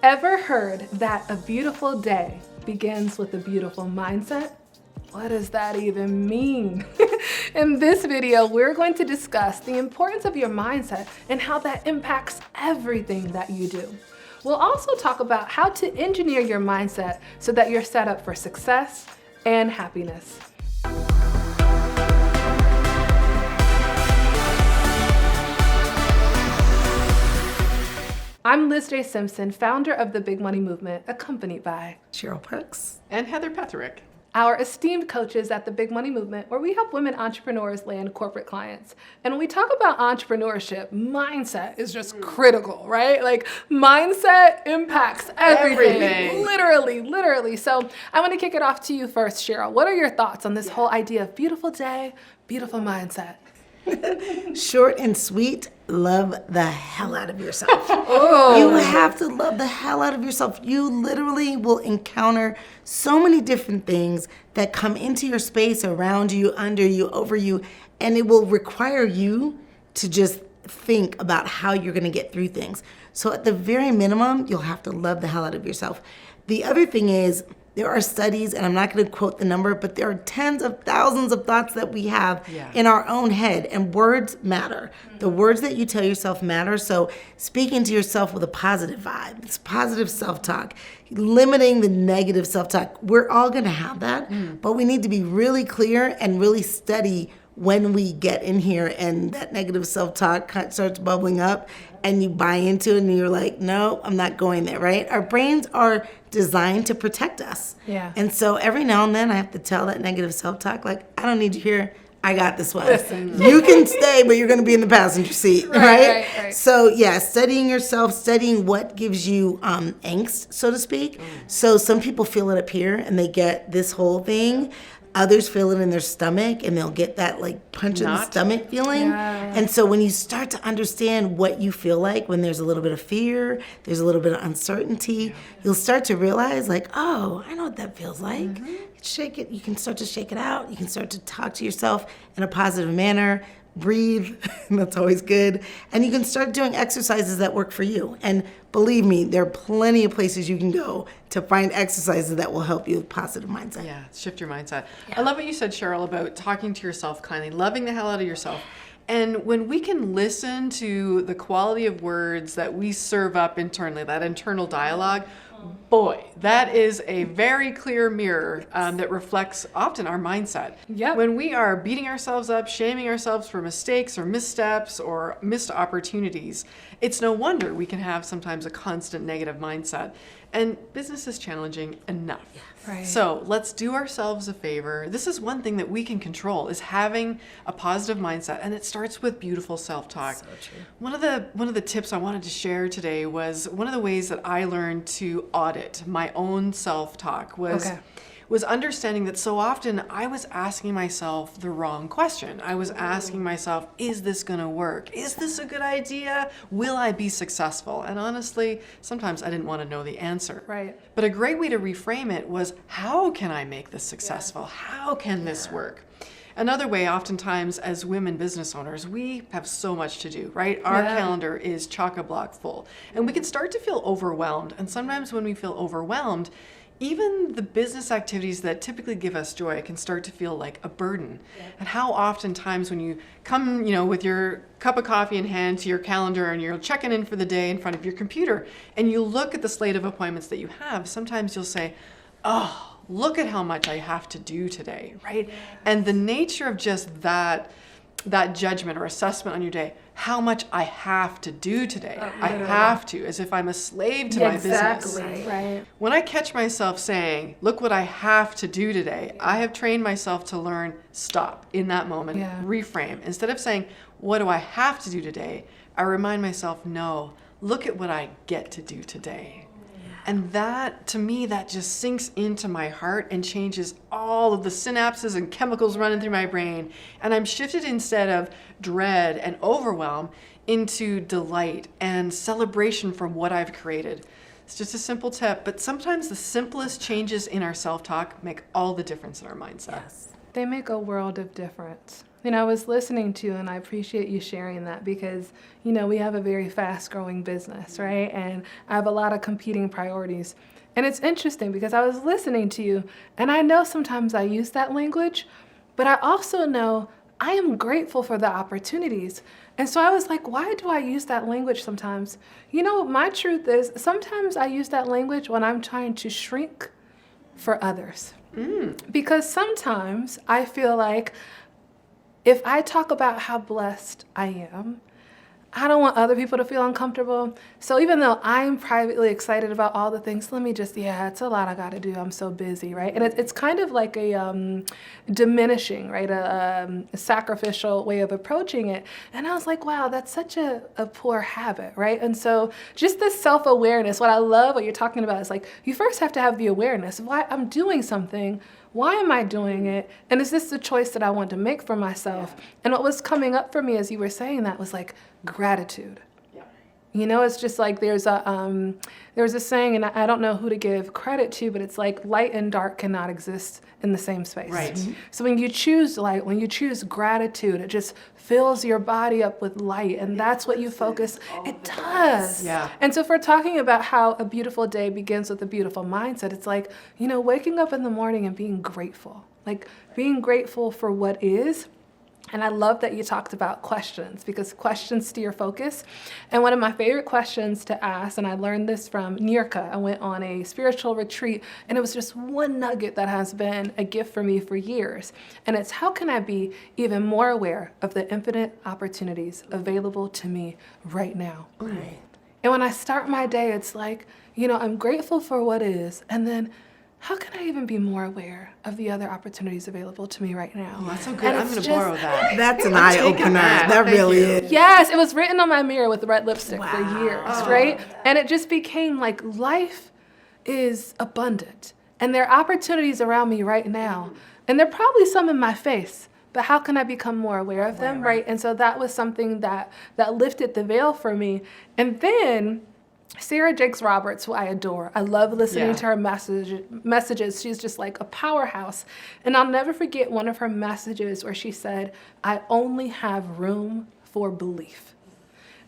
Ever heard that a beautiful day begins with a beautiful mindset? What does that even mean? In this video, we're going to discuss the importance of your mindset and how that impacts everything that you do. We'll also talk about how to engineer your mindset so that you're set up for success and happiness. I'm LizJSimpson, founder of the Big Money Movement, accompanied by Cheryl Parks and Heather Petherick, our esteemed coaches at the Big Money Movement, where we help women entrepreneurs land corporate clients. And when we talk about entrepreneurship, mindset is just critical, right? Like mindset impacts everything. Literally. So I want to kick it off to you first, Cheryl. What are your thoughts on this whole idea of beautiful day, beautiful mindset? Short and sweet, love the hell out of yourself. You have to love the hell out of yourself. You literally will encounter so many different things that come into your space, around you, under you, over you, and it will require you to just think about how you're going to get through things. So at the very minimum, you'll have to love the hell out of yourself. The other thing is, there are studies, and I'm not going to quote the number, but there are tens of thousands of thoughts that we have in our own head, and words matter. The words that you tell yourself matter. So speaking to yourself with a positive vibe, it's positive self-talk, limiting the negative self-talk. We're all going to have that, but we need to be really clear and really steady when we get in here and that negative self-talk starts bubbling up and you buy into it and you're like, no, I'm not going there, right? Our brains are designed to protect us. Yeah. And so every now and then I have to tell that negative self-talk, like, I don't need you here. I got this one. Listen. You can stay, but you're going to be in the passenger seat, right? So yeah, studying yourself, studying what gives you angst, so to speak. So some people feel it up here and they get this whole thing. Others feel it in their stomach and they'll get that like punch in the stomach feeling. And so when you start to understand what you feel like when there's a little bit of fear, there's a little bit of uncertainty, you'll start to realize like, oh, I know what that feels like. Shake it. You can start to shake it out. You can start to talk to yourself in a positive manner. Breathe, that's always good. And you can start doing exercises that work for you. And believe me, there are plenty of places you can go to find exercises that will help you with positive mindset. Yeah, shift your mindset. I love what you said, Cheryl, about talking to yourself kindly, loving the hell out of yourself. And when we can listen to the quality of words that we serve up internally, that internal dialogue, boy, that is a very clear mirror that reflects often our mindset. Yep. When we are beating ourselves up, shaming ourselves for mistakes or missteps or missed opportunities, it's no wonder we can have sometimes a constant negative mindset. And business is challenging enough. Right. So let's do ourselves a favor. This is one thing that we can control, is having a positive mindset, and it starts with beautiful self-talk. So true. One of the tips I wanted to share today was one of the ways that I learned to audit my own self-talk was understanding that so often I was asking myself the wrong question. I was asking myself, is this going to work? Is this a good idea? Will I be successful? And honestly, sometimes I didn't want to know the answer. Right. But a great way to reframe it was, how can I make this successful? How can this work? Another way, oftentimes as women business owners, we have so much to do, right? Our calendar is chock-a-block full. And we can start to feel overwhelmed. And sometimes when we feel overwhelmed, even the business activities that typically give us joy can start to feel like a burden. And how oftentimes when you come, with your cup of coffee in hand to your calendar and you're checking in for the day in front of your computer and you look at the slate of appointments that you have, sometimes you'll say, oh, look at how much I have to do today, right? And the nature of just that judgment or assessment on your day, how much I have to do today. I have to, as if I'm a slave to my business. Right. When I catch myself saying, look what I have to do today, I have trained myself to learn, stop in that moment, reframe. Instead of saying, what do I have to do today? I remind myself, no, look at what I get to do today. And that, to me, that just sinks into my heart and changes all of the synapses and chemicals running through my brain. And I'm shifted, instead of dread and overwhelm, into delight and celebration from what I've created. It's just a simple tip, but sometimes the simplest changes in our self-talk make all the difference in our mindset. They make a world of difference. I was listening to you, and I appreciate you sharing that because, we have a very fast-growing business, right? And I have a lot of competing priorities. And it's interesting because I was listening to you, and I know sometimes I use that language, but I also know I am grateful for the opportunities. And so I was like, why do I use that language sometimes? My truth is sometimes I use that language when I'm trying to shrink for others. Because sometimes I feel like if I talk about how blessed I am, I don't want other people to feel uncomfortable. So even though I'm privately excited about all the things, it's a lot I got to do. I'm so busy, right? And it's kind of like a diminishing, right? A sacrificial way of approaching it. And I was like, wow, that's such a poor habit, right? And so just this self-awareness, what I love, what you're talking about is like, you first have to have the awareness of why I'm doing something. Why am I doing it? And is this the choice that I want to make for myself? And what was coming up for me as you were saying that was like gratitude. It's just like there's a saying, and I don't know who to give credit to, but it's like light and dark cannot exist in the same space. Right. So when you choose light, when you choose gratitude, it just fills your body up with light, and that's what you focus. It does. Yeah. And so if we're talking about how a beautiful day begins with a beautiful mindset, it's like, waking up in the morning and being grateful, like being grateful for what is. And I love that you talked about questions because questions steer focus. And one of my favorite questions to ask, and I learned this from Nirka, I went on a spiritual retreat, and it was just one nugget that has been a gift for me for years. And it's how can I be even more aware of the infinite opportunities available to me right now? Right. And when I start my day, it's like, I'm grateful for what is, and then how can I even be more aware of the other opportunities available to me right now? Oh, that's so good. I'm going to borrow that. That's an eye-opener. That Thank really you. is. Yes, it was written on my mirror with red lipstick for years, Oh. right? And it just became like life is abundant. And there are opportunities around me right now. And there are probably some in my face, but how can I become more aware of them, right? And so that was something that lifted the veil for me. And then Sarah Jakes Roberts, who I adore. I love listening to her messages. She's just like a powerhouse. And I'll never forget one of her messages where she said, I only have room for belief.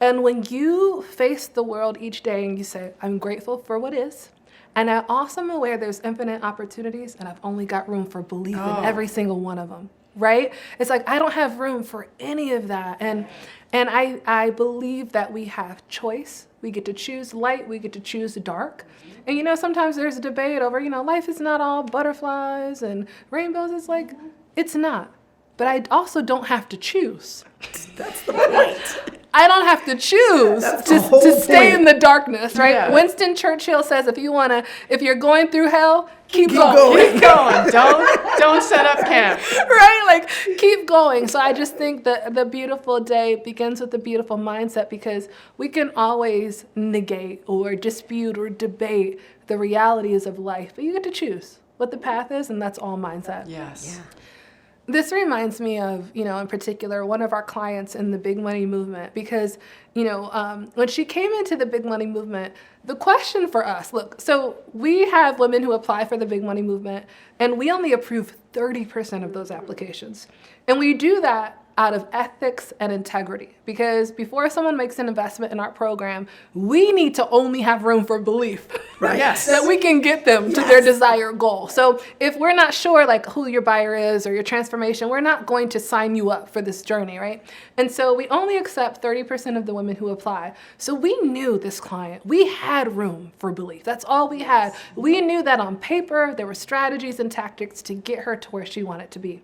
And when you face the world each day and you say, I'm grateful for what is, and I also am aware there's infinite opportunities, and I've only got room for belief in every single one of them, right? It's like, I don't have room for any of that. And I believe that we have choice. We get to choose light, we get to choose dark. And sometimes there's a debate over, life is not all butterflies and rainbows. It's like, it's not. But I also don't have to choose. That's the point. I don't have to choose to stay in the darkness, right? Yeah. Winston Churchill says if you're going through hell, keep going. Keep going. Don't set up camp. Right? Like, keep going. So I just think that the beautiful day begins with a beautiful mindset because we can always negate or dispute or debate the realities of life, but you get to choose what the path is, and that's all mindset. Yes. Yeah. This reminds me of, in particular, one of our clients in the big money movement because, when she came into the big money movement, the question for us, look, so we have women who apply for the big money movement, and we only approve 30% of those applications. And we do that out of ethics and integrity because before someone makes an investment in our program, we need to only have room for belief. Right. Yes. That we can get them to their desired goal. So if we're not sure like who your buyer is or your transformation, we're not going to sign you up for this journey, right? And so we only accept 30% of the women who apply. So we knew this client, we had room for belief. That's all we had. We knew that on paper, there were strategies and tactics to get her to where she wanted to be.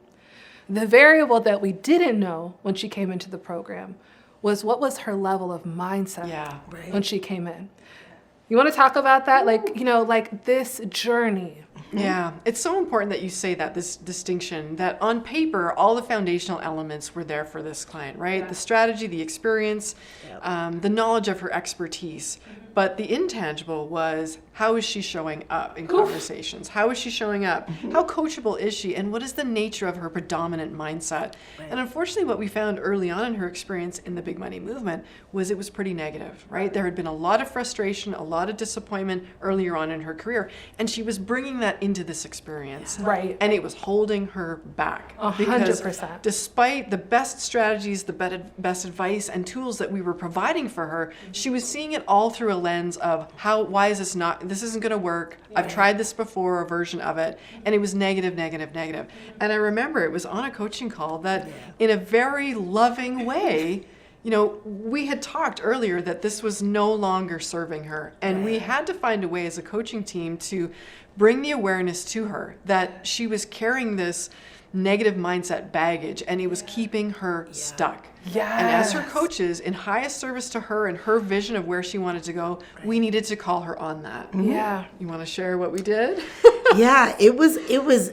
The variable that we didn't know when she came into the program was what was her level of mindset when she came in. You want to talk about that? Like this journey. Yeah, it's so important that you say that, this distinction, that on paper, all the foundational elements were there for this client, right? Yeah. The strategy, the experience, the knowledge of her expertise. But the intangible was, how is she showing up in conversations? How is she showing up? How coachable is she? And what is the nature of her predominant mindset? Right. And unfortunately, what we found early on in her experience in the big money movement was it was pretty negative, right? There had been a lot of frustration, a lot of disappointment earlier on in her career. And she was bringing that into this experience. Right. And it was holding her back. 100%. Despite the best strategies, the best advice and tools that we were providing for her, she was seeing it all through a lens of why is this isn't going to work. I've tried this before, a version of it, and it was negative, negative, negative. And I remember it was on a coaching call that in a very loving way, we had talked earlier that this was no longer serving her. And we had to find a way as a coaching team to bring the awareness to her that she was carrying this negative mindset baggage and it was keeping her stuck. Yes. And as her coaches, in highest service to her and her vision of where she wanted to go, we needed to call her on that. Yeah. You want to share what we did? Yeah, it was,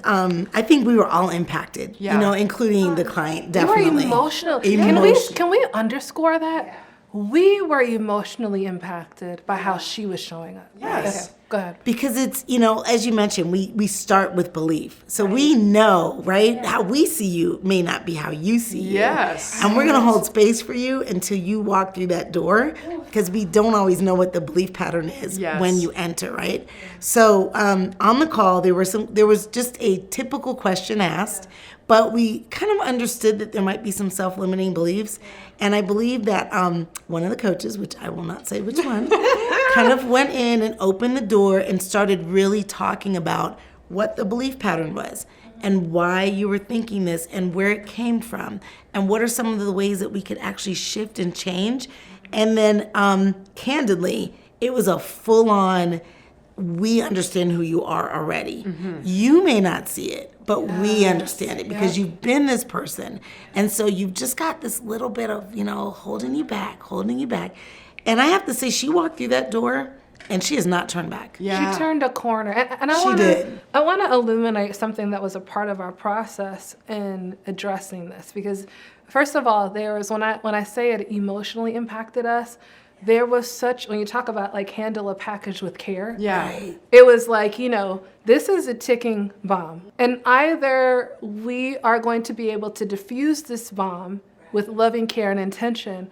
I think we were all impacted, including the client, definitely. We were emotional. Can we underscore that? We were emotionally impacted by how she was showing up. Yes. Okay, go ahead. Because it's, as you mentioned, we start with belief. So we know, right? How we see you may not be how you see you. Yes. And we're going to hold space for you until you walk through that door, because we don't always know what the belief pattern is when you enter, right? So on the call, there was just a typical question asked, but we kind of understood that there might be some self-limiting beliefs. And I believe that one of the coaches, which I will not say which one, kind of went in and opened the door and started really talking about what the belief pattern was and why you were thinking this and where it came from and what are some of the ways that we could actually shift and change. And then candidly, it was a full-on, we understand who you are already. You may not see it, but we understand it because you've been this person. And so you've just got this little bit of, holding you back. And I have to say, she walked through that door and she has not turned back. Yeah. She turned a corner. And I want to illuminate something that was a part of our process in addressing this. Because first of all, there was, when I say it emotionally impacted us, there was such, when you talk about handle a package with care, it was this is a ticking bomb. And either we are going to be able to diffuse this bomb with loving care and intention,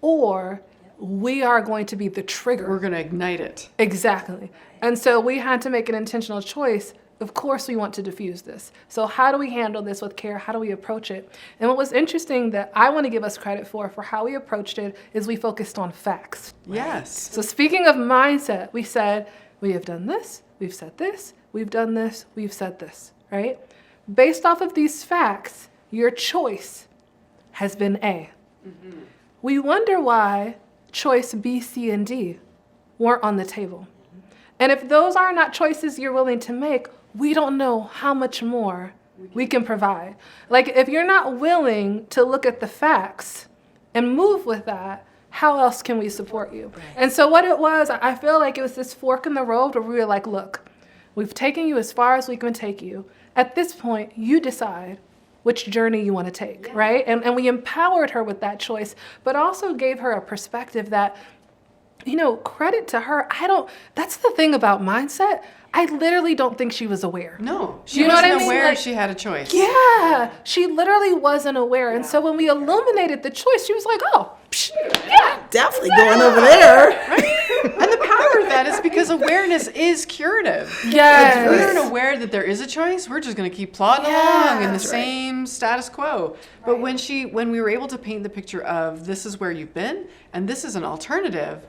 or we are going to be the trigger. We're going to ignite it. Exactly. And so we had to make an intentional choice. Of course we want to diffuse this. So how do we handle this with care? How do we approach it? And what was interesting that I want to give us credit for how we approached it is we focused on facts. Yes. So speaking of mindset, we said, we have done this, we've said this, we've done this, we've said this, right? Based off of these facts, your choice has been A. We wonder why choice B, C, and D weren't on the table. And if those are not choices you're willing to make, we don't know how much more we can provide. If you're not willing to look at the facts and move with that, how else can we support you? Right. And so what it was, I feel like it was this fork in the road where we were like, look, we've taken you as far as we can take you. At this point, you decide which journey you want to take, right? And we empowered her with that choice, but also gave her a perspective that, credit to her. That's the thing about mindset. I literally don't think she was aware. No, she wasn't aware she had a choice. Yeah, she literally wasn't aware. And so when we illuminated the choice, she was like, definitely going over there. Right? And the power of that is because awareness is curative. Yes. If we aren't aware that there is a choice, we're just going to keep plodding along in the same status quo. But when we were able to paint the picture of this is where you've been and this is an alternative,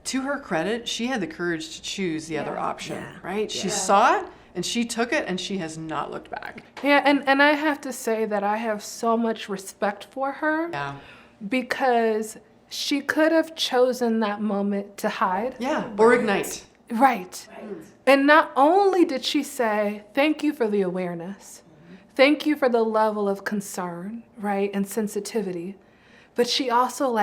to her credit, she had the courage to choose the other option, right? She saw it and she took it and she has not looked back. Yeah, and I have to say that I have so much respect for her. Yeah. Because she could have chosen that moment to hide. Yeah, or ignite. Right. And not only did she say, thank you for the awareness, thank you for the level of concern, right, and sensitivity, but she also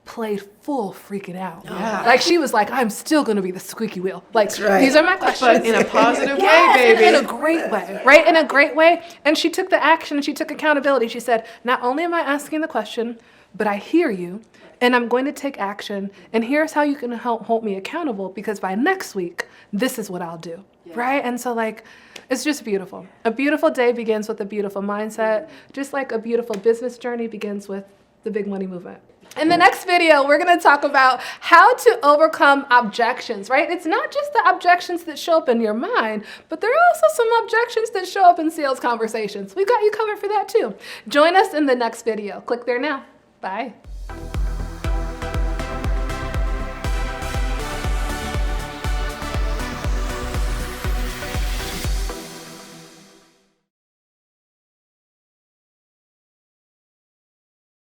played full freaking out. Yeah. She was like, I'm still going to be the squeaky wheel. That's right. These are my questions. But in a positive way, baby. In a great way, right? In a great way. And she took the action and she took accountability. She said, not only am I asking the question, but I hear you and I'm going to take action. And here's how you can hold me accountable, because by next week, this is what I'll do. Yeah. Right? And so like, it's just beautiful. A beautiful day begins with a beautiful mindset, just like a beautiful business journey begins with the big money movement. In the next video, we're going to talk about how to overcome objections, right? It's not just the objections that show up in your mind, but there are also some objections that show up in sales conversations. We've got you covered for that too. Join us in the next video. Click there now. Bye.